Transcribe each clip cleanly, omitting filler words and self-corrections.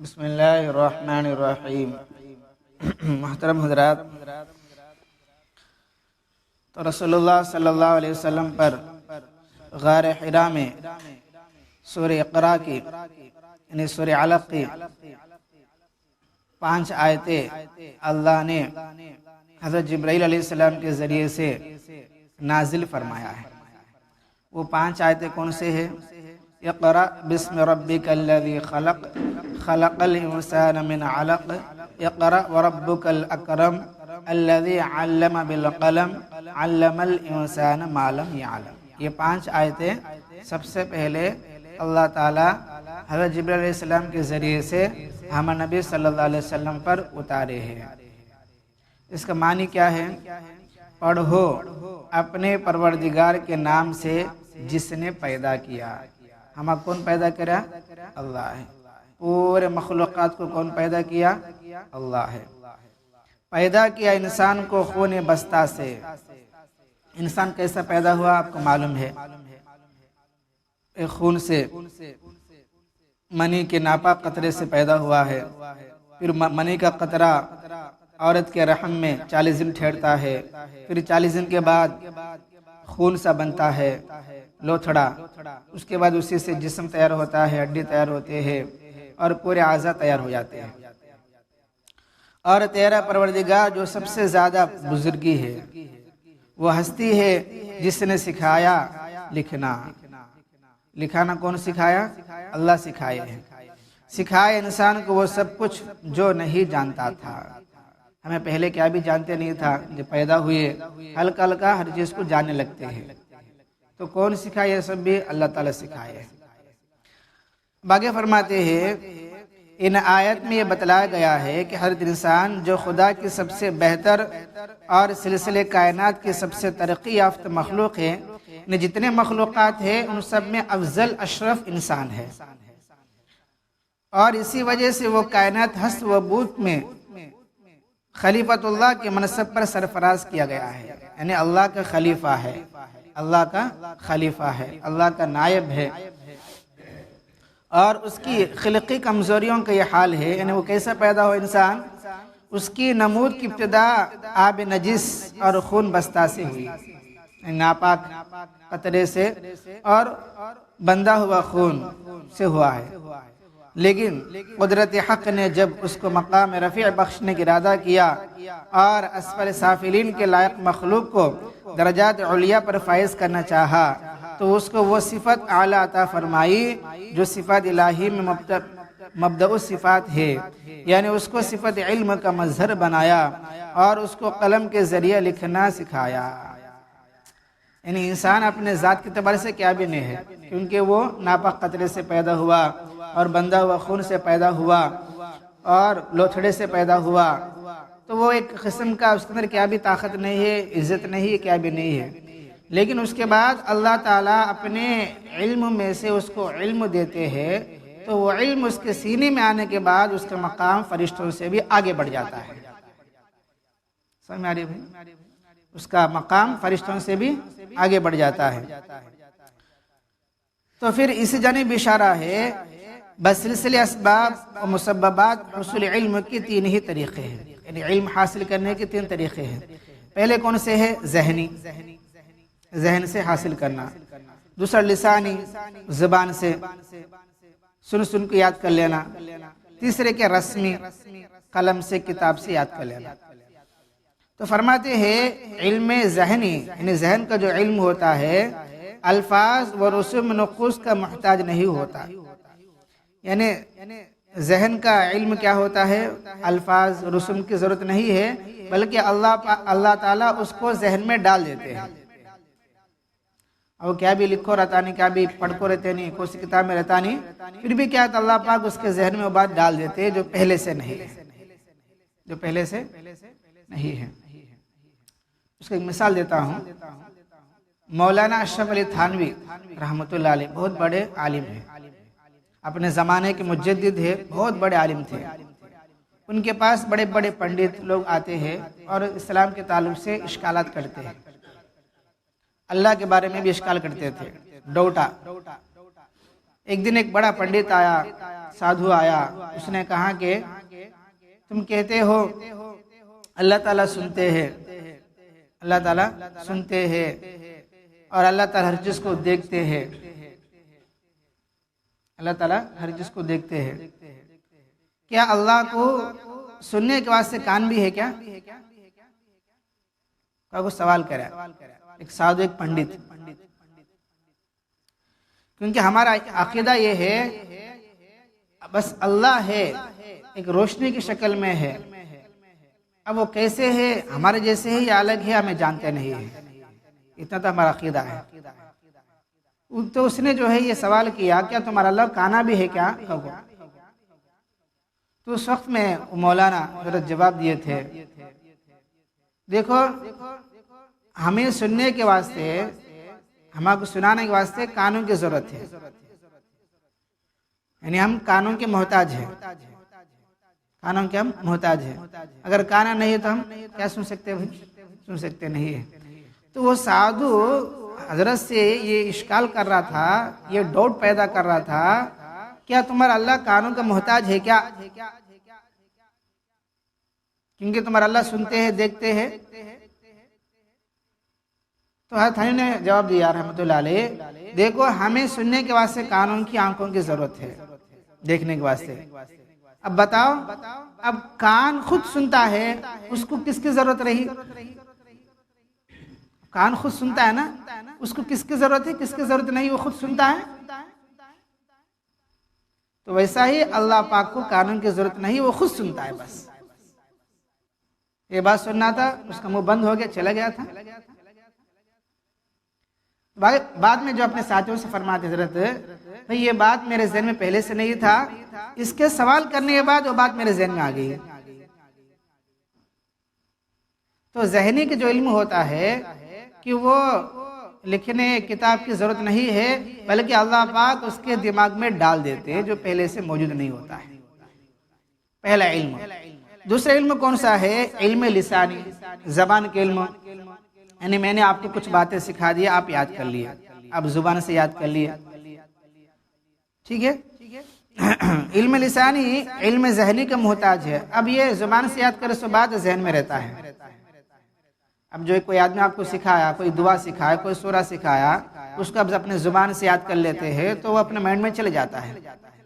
بسم اللہ الرحمن الرحیم۔ محترم حضرات، تو رسول اللہ صلی اللہ علیہ وسلم پر غار حرا میں سورہ اقرا کی یعنی سورہ علق کی 5 آیتیں اللہ نے حضرت جبرائیل علیہ السلام کے ذریعے سے نازل فرمایا ہے۔ وہ 5 آیتیں کون سے ہیں؟ اقرأ بسم ربک الذی خلق خلق الانسان من علق اقرأ وربک الاکرم الذی علم بالقلم علم الانسان ما لم يعلم۔ یہ 5 آیتیں سب سے پہلے اللہ تعالیٰ حضرت جبرائیل علیہ السلام کے ذریعے سے ہم نبی صلی اللہ علیہ وسلم پر اتارے ہیں۔ اس کا معنی کیا ہے؟ پڑھو اپنے پروردگار کے نام سے جس نے پیدا کیا۔ ہمیں کون پیدا کرا؟ اللہ ہے۔ پورے مخلوقات کو کون پیدا کیا؟ اللہ ہے۔ پیدا کیا انسان کو خون بستہ سے۔ انسان کیسا پیدا ہوا آپ کو معلوم ہے؟ ایک خون سے، منی کے ناپاک قطرے سے پیدا ہوا ہے۔ پھر منی کا قطرہ عورت کے رحم میں 40 دن ٹھہرتا ہے، پھر 40 دن کے بعد خون سا بنتا ہے، لوتھڑا۔ اس کے بعد اسی سے جسم تیار ہوتا ہے، ہڈی تیار ہوتے ہیں اور پورے اعضاء تیار ہو جاتے ہیں۔ اور تیرا پروردگار جو سب سے زیادہ بزرگی ہے، وہ ہستی ہے جس نے سکھایا لکھنا۔ لکھانا کون سکھایا؟ اللہ سکھائے ہیں۔ سکھائے انسان کو وہ سب کچھ جو نہیں جانتا تھا۔ ہمیں پہلے کیا بھی جانتے نہیں تھا، جب پیدا ہوئے ہلکا ہلکا ہر چیز کو جاننے لگتے ہیں۔ تو کون سکھائے؟ یہ سب بھی اللہ تعالیٰ سکھائے۔ باقی فرماتے ہیں ان آیت میں یہ بتلایا گیا ہے کہ ہر انسان جو خدا کی سب سے بہتر اور سلسلے کائنات کی سب سے ترقی یافتہ مخلوق ہے، جتنے مخلوقات ہیں ان سب میں افضل اشرف انسان ہے، اور اسی وجہ سے وہ کائنات ہست و بود میں خلیفۃ اللہ کے منصب پر سرفراز کیا گیا ہے، یعنی اللہ کا خلیفہ ہے، اللہ کا خلیفہ ہے، اللہ کا نائب ہے۔ اور اس کی خلقی کمزوریوں کا یہ حال ہے، یعنی وہ کیسا پیدا ہو انسان؟ اس کی نمود کی ابتدا آب نجس اور خون بستہ سے ہوئی، ناپاک قطرے سے اور بندہ ہوا خون سے ہوا ہے۔ لیکن قدرت حق نے جب اس کو مقام رفیع بخشنے کا ارادہ کیا اور اسفل سافلین کے لائق مخلوق کو درجات علیہ پر فائز کرنا چاہا، تو اس کو وہ صفت اعلیٰ عطا فرمائی جو صفات الہی میں مبدأ الصفات ہے، یعنی اس کو صفت علم کا مظہر بنایا اور اس کو قلم کے ذریعے لکھنا سکھایا۔ یعنی انسان اپنے ذات کے اعتبار سے کیا بھی نہیں ہے، کیونکہ وہ ناپاک قطرے سے پیدا ہوا اور بندہ ہوا خون سے پیدا ہوا اور لوتھڑے سے پیدا ہوا، تو وہ ایک قسم کا اس کے اندر کیا بھی طاقت نہیں ہے، عزت نہیں ہے، کیا بھی نہیں ہے۔ لیکن اس کے بعد اللہ تعالیٰ اپنے علم میں سے اس کو علم دیتے ہیں، تو وہ علم اس کے سینے میں آنے کے بعد اس کا مقام فرشتوں سے بھی آگے بڑھ جاتا ہے۔ سمجھ میں آ رہی ہے؟ اس کا مقام فرشتوں سے بھی آگے بڑھ جاتا ہے۔ تو پھر اسی جانب اشارہ ہے، بسلسلے اسباب و مسببات حصول علم کی 3 ہی طریقے ہیں، یعنی علم حاصل کرنے کے 3 طریقے ہیں۔ پہلے کون سے ہے؟ ذہنی، ذہن سے حاصل کرنا۔ دوسرا لسانی، زبان سے سن سن کے یاد کر لینا۔ تیسرے کے رسمی، قلم سے کتاب سے یاد کر لینا۔ تو فرماتے ہیں علم ذہنی یعنی ذہن کا جو علم ہوتا ہے الفاظ و رسوم نقوص کا محتاج نہیں ہوتا، یعنی ذہن کا علم کیا ہوتا ہے؟ الفاظ رسوم کی ضرورت نہیں ہے، بلکہ اللہ تعالیٰ اس کو ذہن میں ڈال دیتے ہیں۔ اور کیا بھی لکھو رہتا نہیں، کیا بھی پڑھ کو رہتے نہیں، کوئی سی کتاب میں رہتا نہیں، پھر بھی کیا ہے اللہ پاک اس کے ذہن میں وہ بات ڈال دیتے ہیں جو پہلے سے نہیں ہے، جو پہلے سے نہیں ہے۔ اس کا ایک مثال دیتا ہوں۔ مولانا اشرف علی تھانوی رحمۃ اللہ علیہ بہت بڑے عالم ہیں، اپنے زمانے کے مجدد ہیں، بہت بڑے عالم تھے۔ ان کے پاس بڑے بڑے پنڈت لوگ آتے ہیں اور اسلام کے تعلق سے اشکالات کرتے ہیں، اللہ کے بارے میں بھی اشکال کرتے تھے، ڈوٹا۔ ایک دن ایک بڑا پنڈت آیا، سادھو آیا، اس نے کہا کہ تم کہتے ہو اللہ تعالیٰ سنتے ہیں، اللہ تعالیٰ سنتے ہیں اور اللہ تعالیٰ ہر چیز کو دیکھتے ہیں، اللہ تعالیٰ ہر چیز کو دیکھتے ہیں، کیا اللہ کو سننے کے واسطے کان بھی ہے کیا؟ کوئی سوال کرا ایک سادھو، ایک پنڈت، کیونکہ ہمارا عقیدہ یہ ہے بس اللہ ہے، ایک روشنی کی شکل میں ہے، اب وہ کیسے ہے، ہمارے جیسے ہے یا الگ ہے ہمیں جانتے نہیں ہے، اتنا تو ہمارا عقیدہ ہے۔ تو اس نے جو ہے یہ سوال کیا کیا تمہارا اللہ کانا بھی ہے کیا؟ تو اس وقت میں مولانا حضرت جواب دیے تھے، دیکھو ہمیں سننے کے واسطے، ہمارے کو سنانے کے واسطے کانوں کی ضرورت ہے، یعنی ہم کانوں کے محتاج ہیں، کانوں کے ہم محتاج ہیں، اگر کانا نہیں ہے تو ہم کیا سن سکتے ہیں؟ سن سکتے نہیں ہے۔ تو وہ سادھو حضرت سے یہ اشکال کر رہا تھا، یہ ڈاؤٹ پیدا کر رہا تھا، کیا تمہارا اللہ کانوں کا محتاج ہے کیا؟ کیونکہ تمہارا اللہ سنتے ہیں، دیکھتے ہیں۔ تو حضرت حنیف نے جواب دیا رحمۃ اللہ علیہ، دیکھو ہمیں سننے کے واسطے کانوں کی آنکھوں کی ضرورت ہے، دیکھنے کے واسطے۔ اب بتاؤ، اب کان خود سنتا ہے، اس کو کس کی ضرورت رہی؟ کان خود سنتا ہے نا، اس کو کس کی ضرورت ہے؟ کس کی ضرورت نہیں، وہ خود سنتا ہے۔ تو ویسا ہی اللہ پاک کو کانوں کی ضرورت نہیں، وہ خود سنتا ہے، بس یہ بات سننا تھا، اس کا منہ بند ہو گیا، چلا گیا تھا۔ بعد میں جو اپنے ساتھیوں سے فرماتے حضرت بھئی یہ بات میرے ذہن میں پہلے سے نہیں تھا، اس کے سوال کرنے کے بعد وہ بات میرے ذہن میں آ گئی۔ تو ذہنی کے جو علم ہوتا ہے کہ وہ لکھنے کتاب کی ضرورت نہیں ہے، بلکہ اللہ پاک اس کے دماغ میں ڈال دیتے ہیں جو پہلے سے موجود نہیں ہوتا ہے، پہلا علم۔ دوسرا علم کون سا ہے؟ علم لسانی، زبان کے علم، یعنی میں نے آپ کو کچھ باتیں سکھا دیا، آپ یاد کر لیے، آپ زبان سے یاد کر لیے، ٹھیک ہے۔ علم لسانی علم ذہنی کا محتاج ہے، اب یہ زبان سے یاد کرے سو بات ذہن میں رہتا ہے۔ اب جو کوئی آدمی آپ کو سکھایا، کوئی دعا سکھایا، کوئی سورہ سکھایا، اس کو اب اپنے زبان سے یاد کر لیتے ہیں تو وہ اپنے مائنڈ میں چلے جاتا ہے،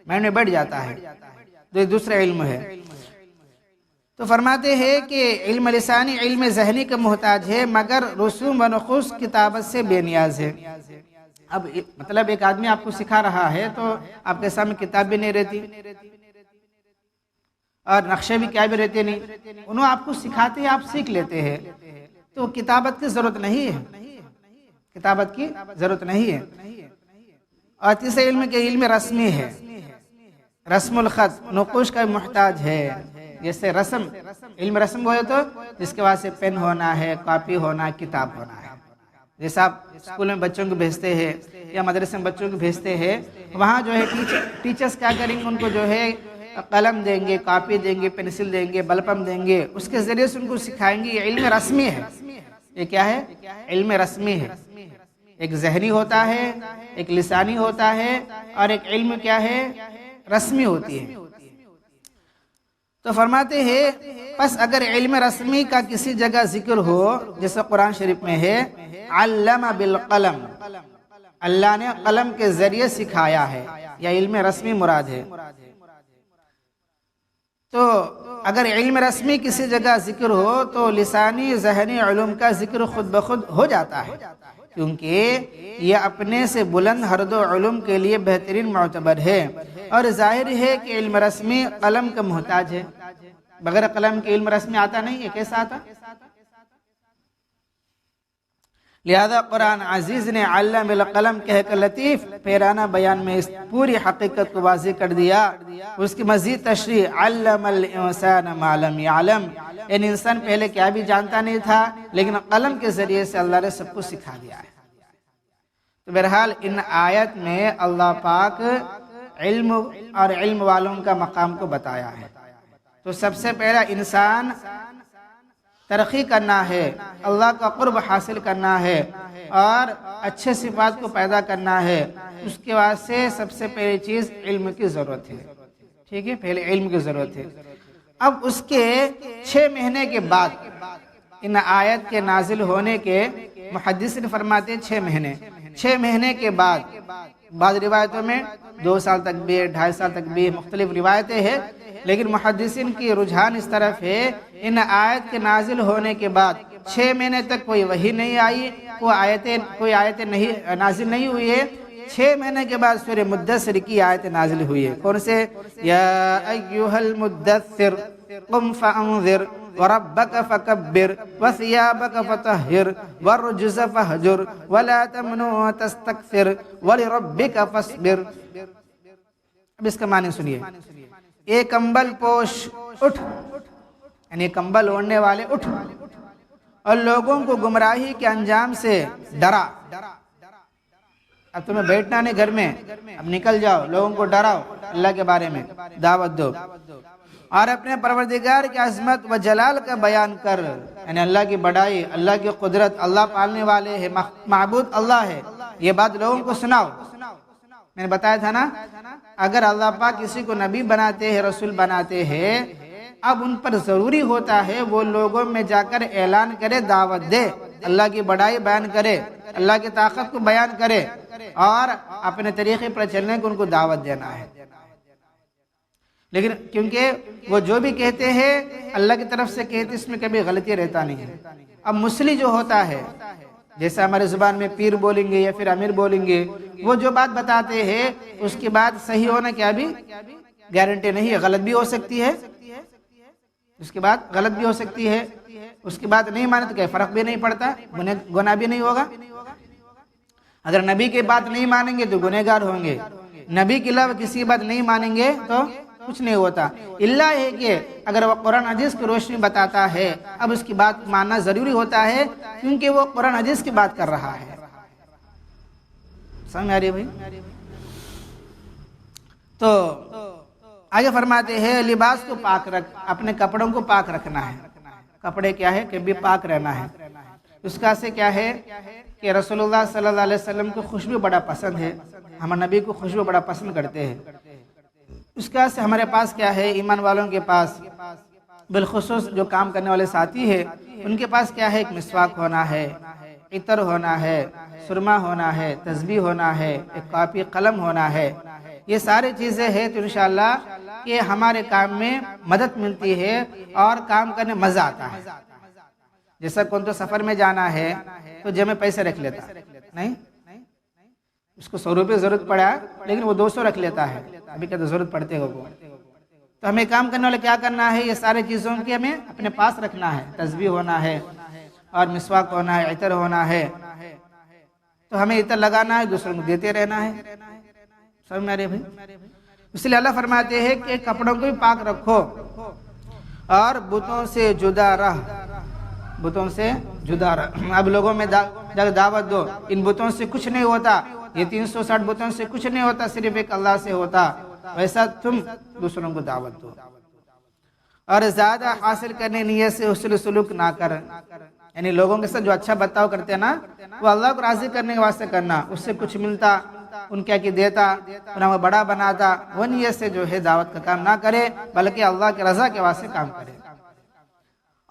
مائنڈ میں بیٹھ جاتا ہے، تو دوسرا علم ہے۔ تو فرماتے ہیں کہ علم لسانی علم ذہنی کا محتاج ہے، مگر رسوم و نقوش کتابت سے بے نیاز ہے۔ اب مطلب ایک آدمی آپ کو سکھا رہا ہے تو آپ کے سامنے کتاب بھی نہیں رہتی اور نقشے بھی کیا بھی رہتے نہیں، انہوں آپ کو سکھاتے ہیں، آپ سیکھ لیتے ہیں، تو کتابت کی ضرورت نہیں ہے، کتابت کی ضرورت نہیں ہے۔ اور تیسرے علم کے علم رسمی ہے، رسم الخط نقوش کا محتاج ہے، جیسے رسم، علم رسم ہوئے تو جس کے واسطے پین ہونا ہے، کاپی ہونا ہے، کتاب ہونا ہے۔ جیسے آپ اسکول میں بچوں کو بھیجتے ہیں یا مدرسے میں بچوں کو بھیجتے ہیں، وہاں جو ہے ٹیچرز کیا کریں گے، ان کو جو ہے قلم دیں گے، کاپی دیں گے، پینسل دیں گے، بلپم دیں گے، اس کے ذریعے سے ان کو سکھائیں گے۔ یہ علم رسمی ہے، یہ کیا ہے؟ علم رسمی ہے۔ ایک ذہنی ہوتا ہے، ایک لسانی ہوتا ہے، اور ایک علم کیا ہے؟ رسمی ہوتی ہے۔ تو فرماتے ہیں پس اگر علم رسمی کا کسی جگہ ذکر ہو، جیسے قرآن شریف میں ہے علم بالقلم، اللہ نے قلم کے ذریعے سکھایا ہے، یا علم رسمی مراد ہے۔ تو اگر علم رسمی کسی جگہ ذکر ہو تو لسانی ذہنی علوم کا ذکر خود بخود ہو جاتا ہے، کیونکہ یہ اپنے سے بلند ہر دو علوم کے لیے بہترین معتبر ہے، اور ظاہر ہے کہ علم رسمی قلم کا محتاج ہے، بغیر قلم کے علم رسمی آتا نہیں ہے، کیسا آتا؟ لہذا قرآن عزیز نے علم بالقلم کہہ کر لطیف پیرانہ بیان میں اس پوری حقیقت کو واضح کر دیا۔ اس کی مزید تشریح علم الانسان ما لم یعلم، یعنی انسان پہلے کیا بھی جانتا نہیں تھا، لیکن قلم کے ذریعے سے اللہ نے سب کو سکھا دیا ہے۔ تو بہرحال ان آیت میں اللہ پاک علم اور علم والوں کا مقام کو بتایا ہے۔ تو سب سے پہلا انسان ترقی کرنا ہے، اللہ کا قرب حاصل کرنا ہے، اور اچھے صفات کو پیدا کرنا ہے، اس کے واسطے سب سے پہلی چیز علم کی ضرورت ہے، ٹھیک ہے، پہلے علم کی ضرورت ہے۔ اب اس کے 6 مہینے کے بعد ان آیت کے نازل ہونے کے محدثین فرماتے 6 مہینے کے بعد، بعض روایتوں میں 2 سال تک بھی، 2.5 سال تک بھی، مختلف روایتیں ہیں، لیکن محدثین کی رجحان اس طرف ہے ان آیت کے نازل ہونے کے بعد 6 مہینے تک کوئی وحی نہیں آئی، کوئی آیتیں نہیں نازل نہیں ہوئی ہے۔ 6 مہینے کے بعد سورہ مدثر کی آیت نازل ہوئی ہے، کون سے؟ یا ایھا المدثر قم فانذر وربک فکبر وثیابک فطہر والرجز فہجر ولا تمنن تستکثر ولربک فاصبر۔ اب اس کا معنی سنیے، ایک کمبل پوش اٹھ، یعنی کمبل اوڑھنے والے اٹھ اور لوگوں کو گمراہی کے انجام سے ڈرا۔ اب تمہیں بیٹھنا نہیں گھر میں، اب نکل جاؤ، لوگوں کو ڈراؤ، اللہ کے بارے میں دعوت دو، اور اپنے پروردگار کی عظمت و جلال کا بیان کر، یعنی اللہ کی بڑائی، اللہ کی قدرت، اللہ پالنے والے ہے، معبود اللہ ہے، یہ بات لوگوں کو سناؤ۔ میں نے بتایا تھا نا، اگر اللہ پاک کسی کو نبی بناتے ہیں، رسول بناتے ہیں، اب ان پر ضروری ہوتا ہے وہ لوگوں میں جا کر اعلان کرے، دعوت دے، اللہ کی بڑائی بیان کرے، اللہ کی طاقت کو بیان کرے، اور اپنے طریقے پر چلنے کو ان کو دعوت دینا ہے۔ لیکن کیونکہ وہ جو بھی کہتے ہیں اللہ کی طرف سے کہتے، اس میں کبھی غلطی رہتا نہیں ہے۔ اب مسلی جو ہوتا ہے، جیسے ہمارے زبان میں پیر بولیں گے یا پھر امیر بولیں گے، وہ جو بات بتاتے ہیں اس کی بات صحیح ہونا کیا بھی گارنٹی نہیں ہے، غلط بھی ہو سکتی ہے، اس کے بعد غلط بھی ہو سکتی ہے، اس کی بات نہیں مانے تو کیا فرق بھی نہیں پڑتا، گناہ بھی نہیں ہوگا۔ اگر نبی کی بات نہیں مانیں گے تو گنہگار ہوں گے، نبی کے علاوہ کسی کی بات نہیں مانیں گے تو کچھ نہیں ہوتا، اللہ ہے کہ اگر وہ قرآن حدیث کی روشنی بتاتا ہے، اب اس کی بات ماننا ضروری ہوتا ہے، کیونکہ وہ قرآن حدیث کی بات کر رہا ہے۔ سمجھ آ رہی ہے بھائی؟ تو آگے فرماتے ہیں لباس کو پاک رکھ، اپنے کپڑوں کو پاک رکھنا ہے۔ کپڑے کیا ہے کہ بھی پاک رہنا ہے۔ اس کا سے کیا ہے کہ رسول اللہ صلی اللہ علیہ وسلم کو خوشبو بڑا پسند ہے، ہم نبی کو خوشبو بڑا پسند کرتے ہیں۔ اس کا سے ہمارے پاس کیا ہے، ایمان والوں کے پاس بالخصوص جو کام کرنے والے ساتھی ہیں، ان کے پاس کیا ہے، ایک مسواک ہونا ہے، عطر ہونا ہے، سرما ہونا ہے، تسبیح ہونا ہے، ایک کاپی قلم ہونا ہے۔ یہ سارے چیزیں ہیں تو انشاءاللہ کہ ہمارے کام میں مدد ملتی ہے اور کام کرنے مزہ آتا ہے۔ جیسا کون تو سفر میں جانا ہے تو جیب میں پیسے رکھ لیتا نہیں، اس کو 100 روپے ضرورت پڑا لیکن وہ 200 رکھ لیتا ہے، ابھی کیا تو ضرورت پڑتے ہو وہ۔ تو ہمیں کام کرنے والے کیا کرنا ہے، یہ سارے چیزوں کی ہمیں اپنے پاس رکھنا ہے، تسبیح ہونا ہے اور مسواک ہونا ہے، عطر ہونا ہے، تو ہمیں عطر لگانا ہے، دوسروں کو دیتے رہنا ہے۔ سمجھ میں آ رہے بھائی؟ اس لیے اللہ فرماتے ہیں کہ کپڑوں کو بھی پاک رکھو اور بتوں سے جدا رہ، بتوں سے جدا رہ۔ اب لوگوں میں دعوت دو، ان بتوں سے کچھ نہیں ہوتا، یہ 360 بتوں سے کچھ نہیں ہوتا، صرف ایک اللہ سے ہوتا، ویسا تم دوسروں کو دعوت دو۔ اور زیادہ حاصل کرنے نیت سے حسن سلوک نہ کر، یعنی لوگوں کے ساتھ جو اچھا برتاؤ کرتے ہیں نا، وہ اللہ کو راضی کرنے کے واسطے کرنا، اس سے کچھ ملتا ان کیا کہ دیتا، انہیں وہ بڑا بناتا، وہ نیت سے جو ہے دعوت کا کام نہ کرے، بلکہ اللہ کے رضا کے واسطے کام کرے۔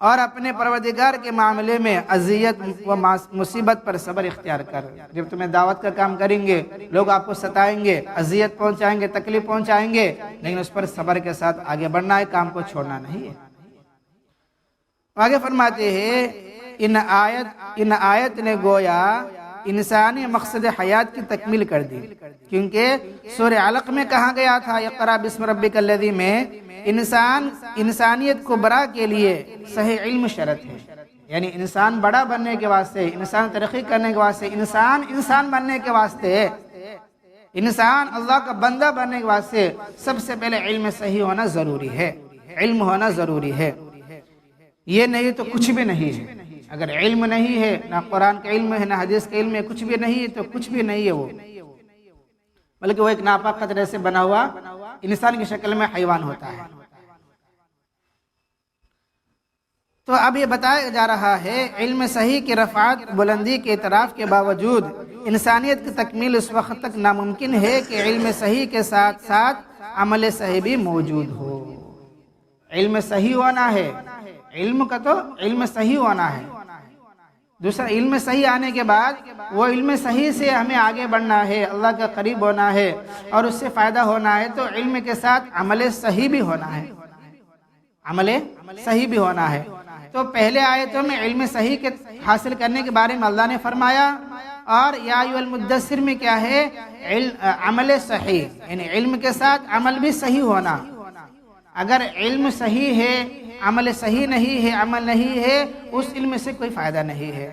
اور اپنے پروردگار کے معاملے میں اذیت و مصیبت پر صبر اختیار کر۔ جب تمہیں دعوت کا کام کریں گے، لوگ آپ کو ستائیں گے، اذیت پہنچائیں گے، تکلیف پہنچائیں گے، لیکن اس پر صبر کے ساتھ آگے بڑھنا ہے، کام کو چھوڑنا نہیں ہے۔ آگے فرماتے ہیں ان آیت نے گویا انسانی مقصد حیات کی تکمیل کر دی، کیونکہ سورہ علق میں کہا گیا تھا اقرأ بسم ربک الذی میں انسانیت کو بڑا کے لیے صحیح علم شرط ہے، یعنی انسان بڑا بننے کے واسطے، انسان ترقی کرنے کے واسطے، انسان بننے کے واسطے، انسان اللہ کا بندہ بننے کے واسطے سب سے پہلے علم صحیح ہونا ضروری ہے، علم ہونا ضروری ہے۔ یہ نہیں تو کچھ بھی نہیں ہے۔ اگر علم نہیں ہے، نہ قرآن کا علم ہے، نہ حدیث کا علم ہے، کچھ بھی نہیں ہے تو کچھ بھی نہیں ہے وہ، بلکہ وہ ایک ناپاک قطرے سے بنا ہوا انسان کی شکل میں حیوان ہوتا ہے۔ تو اب یہ بتایا جا رہا ہے علم صحیح کی رفعت بلندی کے اعتراف کے باوجود انسانیت کی تکمیل اس وقت تک ناممکن ہے کہ علم صحیح کے ساتھ ساتھ عمل صحیح بھی موجود ہو۔ علم صحیح ہونا ہے، علم کا تو علم صحیح ہونا ہے، دوسرا علم صحیح آنے کے بعد وہ علم صحیح سے ہمیں آگے بڑھنا ہے، اللہ کا قریب ہونا ہے اور اس سے فائدہ ہونا ہے، تو علم کے ساتھ عمل صحیح بھی ہونا ہے، عمل صحیح بھی ہونا ہے۔ تو پہلے آیتوں میں علم صحیح کے حاصل کرنے کے بارے میں اللہ نے فرمایا، اور یا ایھا المدثر میں کیا ہے؟ عمل صحیح، یعنی علم کے ساتھ عمل بھی صحیح ہونا۔ اگر علم صحیح ہے عمل صحیح نہیں ہے، عمل نہیں ہے، اس علم سے کوئی فائدہ نہیں ہے۔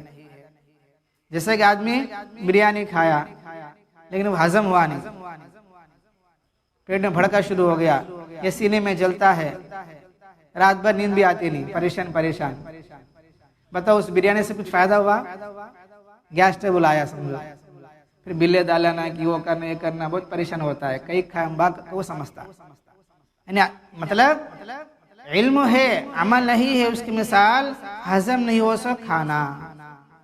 جیسے کہ آدمی بریانی کھایا لیکن وہ ہضم ہوا نہیں، پیٹ میں بھڑکا شروع ہو گیا، یہ سینے میں جلتا ہے، رات بھر نیند بھی آتی نہیں، پریشان۔ بتاؤ اس بریانی سے کچھ فائدہ ہوا؟ گیس ٹربل آیا سمجھو، پھر بلے ڈالانا کہ وہ کرنا یہ کرنا، بہت پریشان ہوتا ہے، کئی وہ سمجھتا، یعنی مطلب علم ہے عمل نہیں ہے، اس کی مثال ہضم نہیں ہو سو کھانا،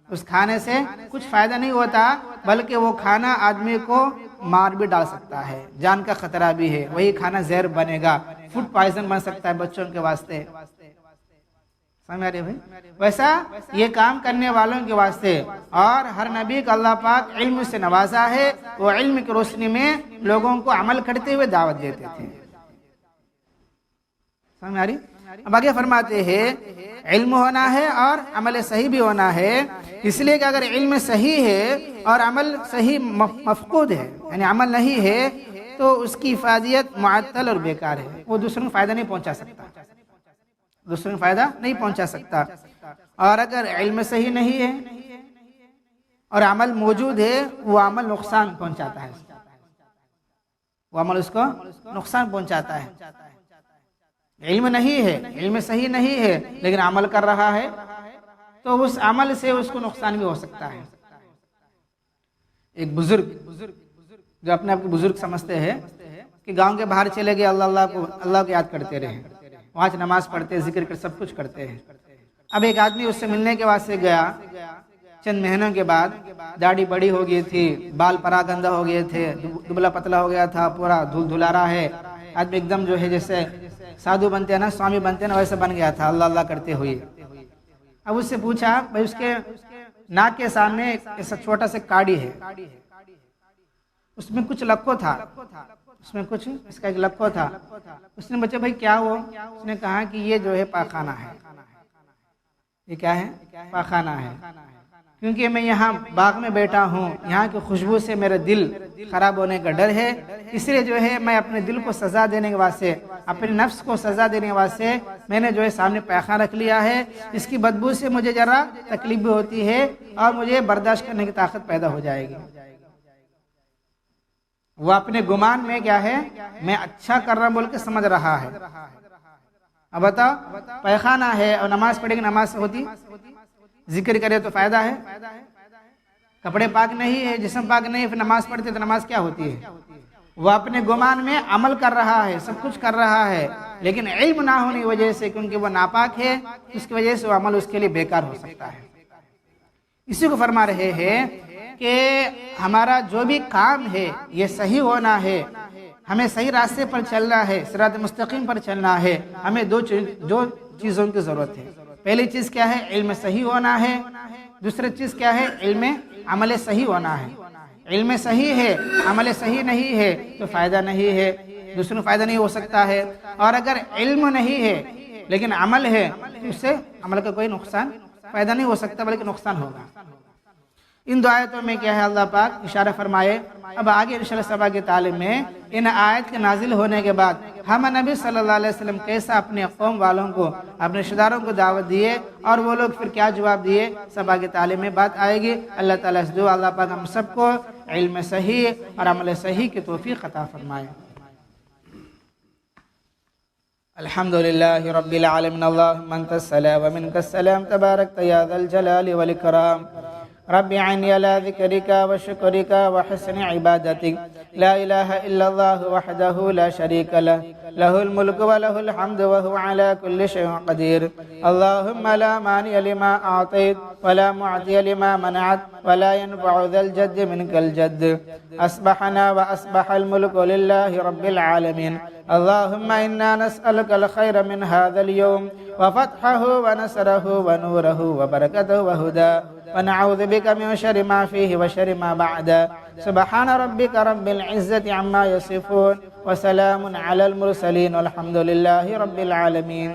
اس کھانے سے کچھ فائدہ نہیں ہوتا، بلکہ وہ کھانا آدمی کو مار بھی ڈال سکتا ہے، جان کا خطرہ بھی ہے، وہی کھانا زہر بنے گا، فوڈ پوائزن بن سکتا ہے بچوں کے واسطے، سمجھ رہے بھائی؟ ویسا یہ کام کرنے والوں کے واسطے، اور ہر نبی کو اللہ پاک علم سے نوازا ہے، وہ علم کی روشنی میں لوگوں کو عمل کرتے ہوئے دعوت دیتے تھے، سمجھ آ رہی؟ اب آگے فرماتے ہیں علم ہونا ہے اور عمل صحیح بھی ہونا ہے، اس لیے کہ اگر علم صحیح ہے اور عمل صحیح مفقود ہے، یعنی عمل نہیں ہے، تو اس کی افادیت معطل اور بیکار ہے، وہ دوسروں کو فائدہ نہیں پہنچا سکتا، اور اگر علم صحیح نہیں ہے اور عمل موجود ہے، وہ عمل نقصان پہنچاتا ہے، وہ عمل اس کو نقصان پہنچاتا ہے۔ علم نہیں ہے، علم صحیح نہیں ہے لیکن عمل کر رہا ہے، تو اس عمل سے اس کو نقصان بھی ہو سکتا ہے۔ ایک بزرگ جو اپنے آپ کو بزرگ سمجھتے ہیں کہ گاؤں کے باہر چلے گئے، اللہ کو یاد کرتے رہے، وہاں نماز پڑھتے، ذکر کر سب کچھ کرتے ہیں۔ اب ایک آدمی اس سے ملنے کے واسطے گیا، چند مہینوں کے بعد داڑھی بڑی ہو گئی تھی، بال پراگندہ ہو گئے تھے، دبلا پتلا ہو گیا تھا، پورا دھول دھلارا ہے، آدمی ایک دم جو ہے جیسے سادھو بنتے ہیں نا، سوامی بنتے ہیں نا، ویسے بن گیا تھا اللہ کرتے ہوئے۔ اب اس سے پوچھا بھائی اس کے ناک کے سامنے ایسا چھوٹا سا کاڑی ہے، اس میں کچھ لکھو تھا، اس کا ایک لکھو تھا، اس نے بچے بھائی کیا ہو؟ اس نے کہا کہ یہ جو ہے پاخانہ ہے، یہ کیا ہے؟ پاخانہ ہے، کیونکہ میں یہاں باغ میں بیٹھا ہوں، یہاں کی خوشبو سے میرا دل خراب ہونے کا ڈر ہے، اس لیے جو ہے میں اپنے دل کو سزا دینے کے واسطے، اپنے نفس کو سزا دینے کے واسطے میں نے جو ہے سامنے پاخانہ رکھ لیا ہے، اس کی بدبو سے مجھے ذرا تکلیف بھی ہوتی ہے اور مجھے برداشت کرنے کی طاقت پیدا ہو جائے گی۔ وہ اپنے گمان میں کیا ہے؟ میں اچھا کر رہا ہوں بول کے سمجھ رہا ہے۔ اب بتاؤ پاخانہ ہے اور نماز پڑھے گی، نماز سے ہوتی؟ ذکر کرے تو فائدہ ہے، کپڑے پاک نہیں ہے، جسم پاک نہیں ہے، پھر نماز پڑھتے تو نماز کیا ہوتی ہے؟ وہ اپنے گمان میں عمل کر رہا ہے، سب کچھ کر رہا ہے، لیکن علم نہ ہونے کی وجہ سے، کیونکہ وہ ناپاک ہے، اس کی وجہ سے وہ عمل اس کے لیے بیکار ہو سکتا ہے۔ اسی کو فرما رہے ہیں کہ ہمارا جو بھی کام ہے یہ صحیح ہونا ہے، ہمیں صحیح راستے پر چلنا ہے، صراط مستقیم پر چلنا ہے، ہمیں دو چیزوں کی ضرورت ہے۔ پہلی چیز کیا ہے؟ علم صحیح ہونا ہے، دوسری چیز کیا ہے؟ علم عمل صحیح ہونا ہے۔ علم صحیح ہے، عمل صحیح نہیں ہے تو فائدہ نہیں ہے، دوسروں فائدہ نہیں ہو سکتا ہے، اور اگر علم نہیں ہے لیکن عمل ہے تو اس سے عمل کا کوئی نقصان فائدہ نہیں ہو سکتا بلکہ نقصان ہوگا۔ ان دو آیتوں میں کیا ہے؟ اللہ پاک اشارہ فرمائے۔ اب آگے انشاءاللہ سبا کی تعلیم میں ان آیت کے نازل ہونے کے بعد ہم نبی صلی اللہ علیہ وسلم کیسا اپنے قوم والوں کو، اپنے رشتہ داروں کو دعوت دیے اور وہ لوگ پھر کیا جواب دیے، سبا کی تعلیم میں بات آئے گی۔ اللہ تعالیٰ سے دعا اللہ پاک ہم سب کو علم صحیح اور عمل صحیح کی توفیق عطا فرمائے۔ الحمدللہ رب العالمین، اللہم انت السلام ومنک السلام، تبارکت یا ذا الجلال والاکرام، رب عني على ذكرك وشكرك وحسن عبادتك. لا إله إلا الله وحده لا شريك له، له الملك وله الحمد وهو على كل شيء قدير. اللهم لا مانع لما أعطيت ولا معطي لما منعت ولا ينفع ذا الجد منك الجد. أصبحنا وأصبح الملك لله رب العالمين. اللهم إنا نسألك الخير من هذا اليوم وفتحه ونصره ونوره وبركته وهداه، ونعوذ بك من شر ما فيه وشر ما بعده. سبحان ربك رب العزة عما يصفون وسلام على المرسلين والحمد لله رب العالمين.